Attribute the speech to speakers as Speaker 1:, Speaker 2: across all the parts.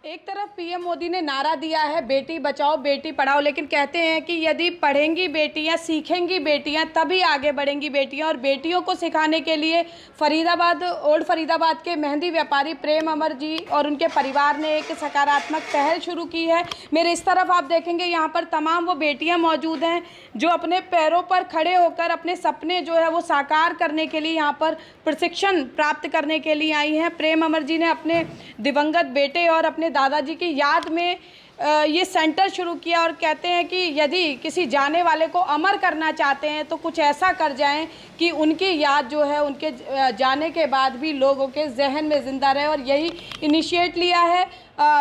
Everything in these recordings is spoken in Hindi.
Speaker 1: एक तरफ पीएम मोदी ने नारा दिया है बेटी बचाओ बेटी पढ़ाओ, लेकिन कहते हैं कि यदि पढ़ेंगी बेटियां, सीखेंगी बेटियां, तभी आगे बढ़ेंगी बेटियां। और बेटियों को सिखाने के लिए ओल्ड फरीदाबाद के मेहंदी व्यापारी प्रेम अमर जी और उनके परिवार ने एक सकारात्मक पहल शुरू की है। मेरे इस तरफ आप देखेंगे यहाँ पर तमाम वो बेटियाँ मौजूद हैं जो अपने पैरों पर खड़े होकर अपने सपने जो है वो साकार करने के लिए यहाँ पर प्रशिक्षण प्राप्त करने के लिए आई हैं। प्रेम अमर जी ने अपने दिवंगत बेटे और अपने दादाजी की याद में ये सेंटर शुरू किया और कहते हैं कि यदि किसी जाने वाले को अमर करना चाहते हैं तो कुछ ऐसा कर जाएं कि उनकी याद जो है उनके जाने के बाद भी लोगों के जहन में ज़िंदा रहे। और यही इनिशिएट लिया है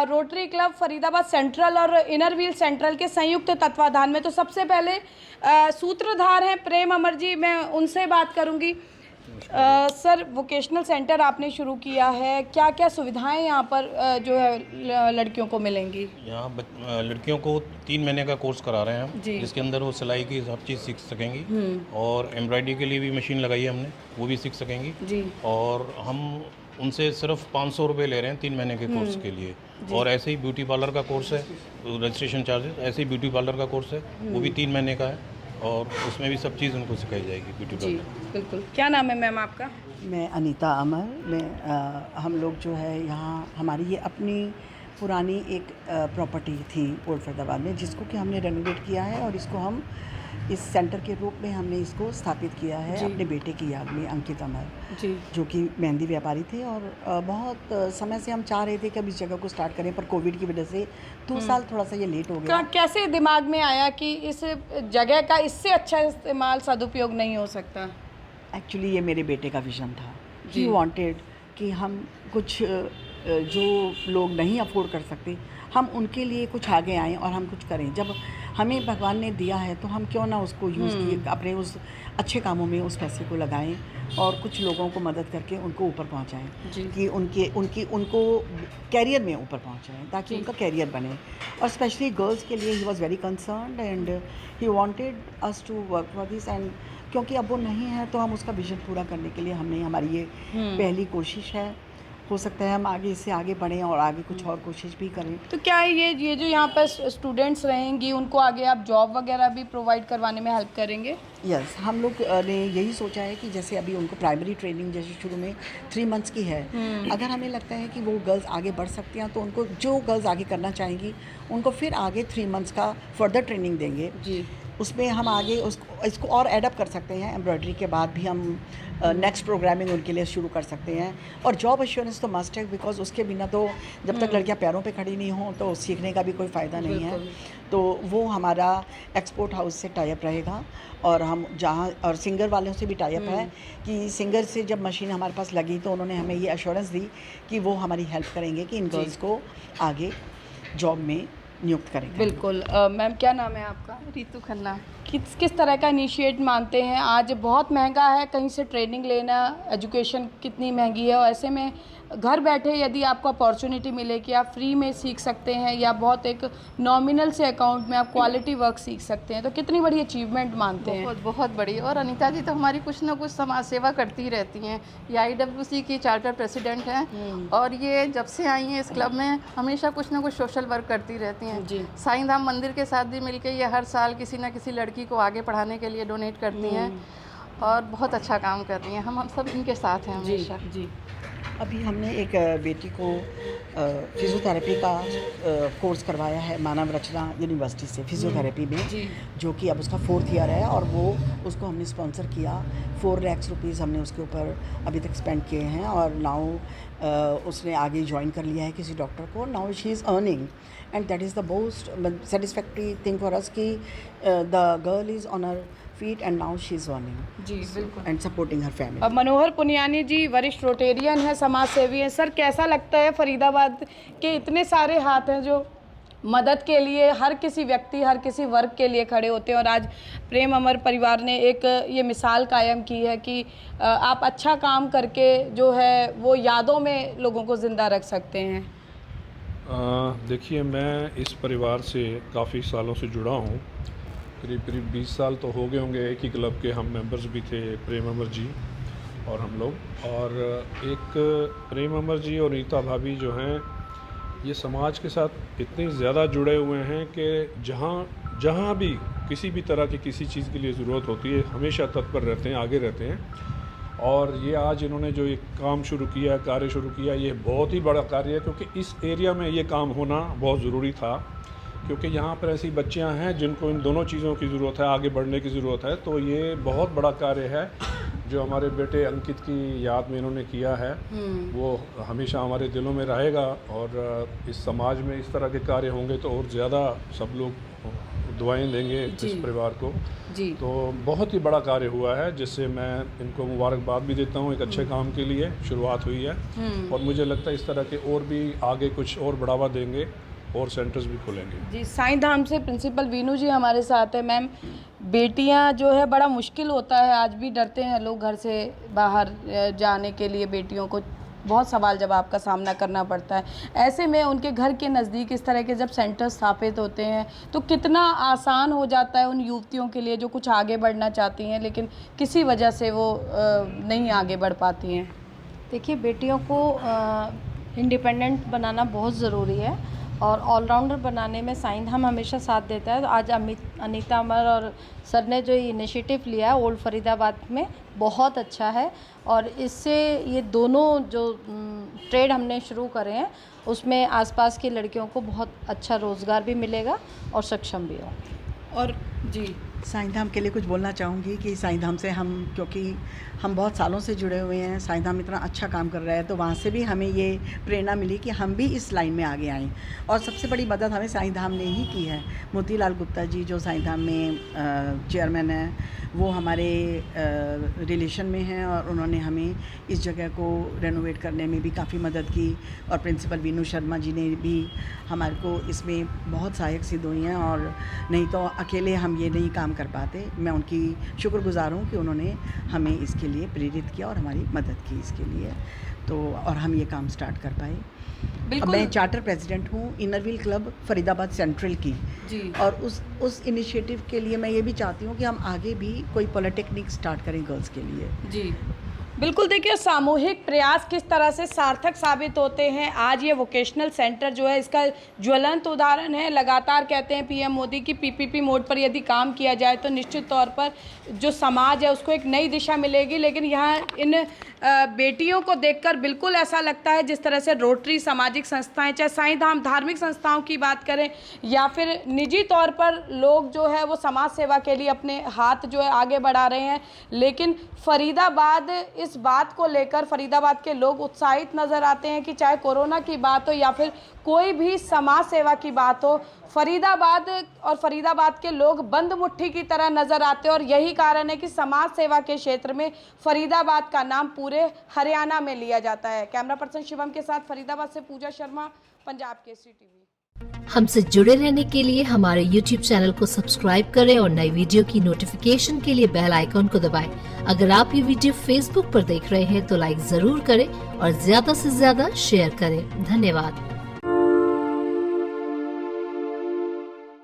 Speaker 1: रोटरी क्लब फरीदाबाद सेंट्रल और इनर व्हील सेंट्रल के संयुक्त तत्वाधान में। तो सबसे पहले सूत्रधार हैं प्रेम अमर जी, मैं उनसे बात करूंगी। सर, वोकेशनल सेंटर आपने शुरू किया है, क्या क्या सुविधाएं यहाँ पर जो है लड़कियों को मिलेंगी?
Speaker 2: यहाँ लड़कियों को 3 महीने का कोर्स करा रहे हैं हम, जिसके अंदर वो सिलाई की सब चीज़ सीख सकेंगी और एम्ब्रॉयडरी के लिए भी मशीन लगाई है हमने, वो भी सीख सकेंगी जी। और हम उनसे सिर्फ 500 रुपये ले रहे हैं 3 महीने के कोर्स के लिए। और ऐसे ही ब्यूटी पार्लर का कोर्स है, रजिस्ट्रेशन चार्जेस, ऐसे ही ब्यूटी पार्लर का कोर्स है, वो भी 3 महीने का है और उसमें भी सब चीज़ उनको सिखाई जाएगी ब्यूटी पार्लर।
Speaker 1: बिल्कुल। क्या नाम है मैम आपका?
Speaker 3: मैं अनीता अमर। हम लोग जो है यहाँ हमारी ये अपनी पुरानी एक प्रॉपर्टी थी ओल्ड फरीदाबाद में, जिसको कि हमने रेनोवेट किया है और इसको हम इस सेंटर के रूप में हमने इसको स्थापित किया है अपने बेटे की याद में, अंकित अमर जी, जो कि मेहंदी व्यापारी थे। और बहुत समय से हम चाह रहे थे कि अब इस जगह को स्टार्ट करें, पर कोविड की वजह से 2 साल थोड़ा सा ये लेट हो गया।
Speaker 1: कैसे दिमाग में आया कि इस जगह का इससे अच्छा इस्तेमाल, सदुपयोग नहीं हो सकता?
Speaker 3: एक्चुअली ये मेरे बेटे का विजन था। ही वांटेड कि हम कुछ जो लोग नहीं अफोर्ड कर सकते, हम उनके लिए कुछ आगे आएँ और हम कुछ करें। जब हमें भगवान ने दिया है तो हम क्यों ना उसको यूज़ किए, अपने उस अच्छे कामों में उस पैसे को लगाएं और कुछ लोगों को मदद करके उनको ऊपर पहुंचाएं, कि उनको कैरियर में ऊपर पहुंचाएं ताकि उनका कैरियर बने। और स्पेशली गर्ल्स के लिए he was very concerned and he wanted us to work for this. And क्योंकि अब वो नहीं है तो हम उसका विजन पूरा करने के लिए हमारी ये पहली कोशिश है। हो सकता है हम आगे इससे आगे बढ़ें और आगे कुछ और कोशिश भी करें।
Speaker 1: तो क्या ये जो यहाँ पर स्टूडेंट्स रहेंगी उनको आगे आप जॉब वगैरह भी प्रोवाइड करवाने में हेल्प करेंगे?
Speaker 3: यस, हम लोग ने यही सोचा है कि जैसे अभी उनको प्राइमरी ट्रेनिंग जैसे शुरू में 3 मंथ्स की है, अगर हमें लगता है कि वो गर्ल्स आगे बढ़ सकती हैं तो उनको, जो गर्ल्स आगे करना चाहेंगी उनको फिर आगे 3 मंथ्स का फर्दर ट्रेनिंग देंगे जी। उसमें हम आगे इसको और एडअप कर सकते हैं। एम्ब्रॉयडरी के बाद भी हम नेक्स्ट प्रोग्रामिंग उनके लिए शुरू कर सकते हैं। और जॉब एश्योरेंस तो मस्ट है, बिकॉज उसके बिना तो जब तक लड़कियां पैरों पे खड़ी नहीं हों तो सीखने का भी कोई फ़ायदा नहीं है। तो वो हमारा एक्सपोर्ट हाउस से टाई अप रहेगा और हम जहाँ, और सिंगर वालों से भी टाई अप है कि सिंगर से जब मशीन हमारे पास लगी तो उन्होंने हमें ये एश्योरेंस दी कि वो हमारी हेल्प करेंगे कि इन गर्ल्स को आगे जॉब में नियुक्त करेंगे।
Speaker 1: बिल्कुल। मैम, क्या नाम है आपका?
Speaker 4: रितु खन्ना।
Speaker 1: किस तरह का इनिशिएट मानते हैं? आज बहुत महंगा है कहीं से ट्रेनिंग लेना, एजुकेशन कितनी महंगी है, और ऐसे में घर बैठे यदि आपको अपॉर्चुनिटी मिले कि आप फ्री में सीख सकते हैं या बहुत एक नॉमिनल से अकाउंट में आप क्वालिटी वर्क सीख सकते हैं, तो कितनी बड़ी अचीवमेंट मानते हैं?
Speaker 4: बहुत बड़ी। और अनीता जी तो हमारी कुछ ना कुछ समाज सेवा करती ही रहती हैं। ये IWC की चार्टर प्रेसिडेंट हैं और ये जब से आई हैं इस क्लब में हमेशा कुछ ना कुछ सोशल वर्क करती रहती हैं। साईं धाम मंदिर के साथ भी मिलकर ये हर साल किसी न किसी लड़की को आगे पढ़ाने के लिए डोनेट करती हैं और बहुत अच्छा काम कर रही हैं। हम सब इनके साथ हैं हमेशा जी।
Speaker 3: अभी हमने एक बेटी को फिजियोथेरेपी का कोर्स करवाया है मानव रचना यूनिवर्सिटी से, फिजियोथेरेपी में, जो कि अब उसका 4th ईयर है। और वो उसको हमने स्पॉन्सर किया, 4 लाख रुपीज़ हमने उसके ऊपर अभी तक स्पेंड किए हैं। और नाउ उसने आगे ज्वाइन कर लिया है किसी डॉक्टर को। Now she is earning and that is the most satisfactory thing for us कि the girl is on her feet and now she is earning
Speaker 1: जी। बिल्कुल।
Speaker 3: and supporting her family।
Speaker 1: अब मनोहर पुनियानी जी वरिष्ठ रोटेरियन है, समाज सेवी हैं। सर, कैसा लगता है फरीदाबाद के इतने सारे हाथ हैं जो मदद के लिए हर किसी व्यक्ति, हर किसी वर्ग के लिए खड़े होते हैं, और आज प्रेम अमर परिवार ने एक ये मिसाल कायम की है कि आप अच्छा काम करके जो है वो यादों में लोगों को ज़िंदा रख सकते हैं।
Speaker 5: देखिए, मैं इस परिवार से काफ़ी सालों से जुड़ा हूँ, करीब 20 साल तो हो गए होंगे। एक ही क्लब के हम मेंबर्स भी थे, प्रेम अमर जी और हम लोग। और एक प्रेम अमर जी और रीता भाभी जो हैं ये समाज के साथ इतने ज़्यादा जुड़े हुए हैं कि जहाँ भी किसी भी तरह की किसी चीज़ के लिए ज़रूरत होती है हमेशा तत्पर रहते हैं, आगे रहते हैं। और ये आज इन्होंने जो एक काम शुरू किया, कार्य शुरू किया, ये बहुत ही बड़ा कार्य है क्योंकि इस एरिया में ये काम होना बहुत ज़रूरी था, क्योंकि यहाँ पर ऐसी बच्चियाँ हैं जिनको इन दोनों चीज़ों की ज़रूरत है, आगे बढ़ने की ज़रूरत है। तो ये बहुत बड़ा कार्य है जो हमारे बेटे अंकित की याद में इन्होंने किया है, वो हमेशा हमारे दिलों में रहेगा। और इस समाज में इस तरह के कार्य होंगे तो और ज़्यादा सब लोग दुआएं देंगे इस परिवार को।
Speaker 1: जी।
Speaker 5: तो बहुत ही बड़ा कार्य हुआ है, जिससे मैं इनको मुबारकबाद भी देता हूँ। एक अच्छे काम के लिए शुरुआत हुई है और मुझे लगता है इस तरह के और भी आगे कुछ और बढ़ावा देंगे और सेंटर्स भी खोलेंगे।
Speaker 1: जी, साईं धाम से प्रिंसिपल वीनू जी हमारे साथ है। मैम, बेटियां जो है बड़ा मुश्किल होता है, आज भी डरते हैं लोग घर से बाहर जाने के लिए, बेटियों को बहुत सवाल जवाब का सामना करना पड़ता है। ऐसे में उनके घर के नज़दीक इस तरह के जब सेंटर स्थापित होते हैं तो कितना आसान हो जाता है उन युवतियों के लिए जो कुछ आगे बढ़ना चाहती हैं लेकिन किसी वजह से वो नहीं आगे बढ़ पाती हैं।
Speaker 6: देखिए, बेटियों को इंडिपेंडेंट बनाना बहुत ज़रूरी है और ऑलराउंडर बनाने में साईं धाम हमेशा साथ देता है। तो आज अनीता अमर और सर ने जो इनिशिएटिव लिया है ओल्ड फरीदाबाद में, बहुत अच्छा है। और इससे ये दोनों जो ट्रेड हमने शुरू करे हैं उसमें आसपास की लड़कियों को बहुत अच्छा रोज़गार भी मिलेगा और सक्षम भी हो। और
Speaker 1: जी,
Speaker 3: साईं धाम के लिए कुछ बोलना चाहूँगी कि साईं धाम से हम, क्योंकि हम बहुत सालों से जुड़े हुए हैं, साईं धाम इतना अच्छा काम कर रहा है, तो वहाँ से भी हमें ये प्रेरणा मिली कि हम भी इस लाइन में आगे आएँ। और सबसे बड़ी मदद हमें साईं धाम ने ही की है। मोतीलाल गुप्ता जी जो साईं धाम में चेयरमैन हैं, वो हमारे रिलेशन में हैं और उन्होंने हमें इस जगह को रेनोवेट करने में भी काफ़ी मदद की। और प्रिंसिपल वीनू शर्मा जी ने भी हमारे को इसमें बहुत सहायक सिद्ध हुई हैं, और नहीं तो अकेले हम ये नहीं काम कर पाते। मैं उनकी शुक्रगुज़ार हूँ कि उन्होंने हमें इसके लिए प्रेरित किया और हमारी मदद की इसके लिए, तो और हम ये काम स्टार्ट कर पाए। अब मैं चार्टर प्रेसिडेंट हूँ inner wheel club Faridabad central की
Speaker 1: जी।
Speaker 3: और उस इनिशिएटिव के लिए मैं ये भी चाहती हूँ कि हम आगे भी कोई पॉलिटेक्निक स्टार्ट करें गर्ल्स के लिए।
Speaker 1: जी बिल्कुल, देखिए सामूहिक प्रयास किस तरह से सार्थक साबित होते हैं। आज ये वोकेशनल सेंटर जो है इसका ज्वलंत उदाहरण है। लगातार कहते हैं पीएम मोदी की पीपीपी मोड पर यदि काम किया जाए तो निश्चित तौर पर जो समाज है उसको एक नई दिशा मिलेगी। लेकिन यहाँ इन बेटियों को देखकर बिल्कुल ऐसा लगता है जिस तरह से रोटरी सामाजिक संस्थाएं, चाहे साईं धाम धार्मिक संस्थाओं की बात करें या फिर निजी तौर पर लोग जो है वो समाज सेवा के लिए अपने हाथ जो है आगे बढ़ा रहे हैं। लेकिन फरीदाबाद इस बात को लेकर फरीदाबाद के लोग उत्साहित नज़र आते हैं कि चाहे कोरोना की बात हो या फिर कोई भी समाज सेवा की बात हो, फरीदाबाद और फरीदाबाद के लोग बंद मुट्ठी की तरह नज़र आते हैं। और यही कारण है कि समाज सेवा के क्षेत्र में फरीदाबाद का नाम पूरे हरियाणा में लिया जाता है। कैमरा पर्सन शिवम के साथ फरीदाबाद से पूजा शर्मा, पंजाब केसरी टीवी।
Speaker 7: हमसे जुड़े रहने के लिए हमारे YouTube चैनल को सब्सक्राइब करें और नई वीडियो की नोटिफिकेशन के लिए बेल आइकॉन को दबाएं। अगर आप ये वीडियो Facebook पर देख रहे हैं तो लाइक जरूर करें और ज्यादा से ज्यादा शेयर करें। धन्यवाद।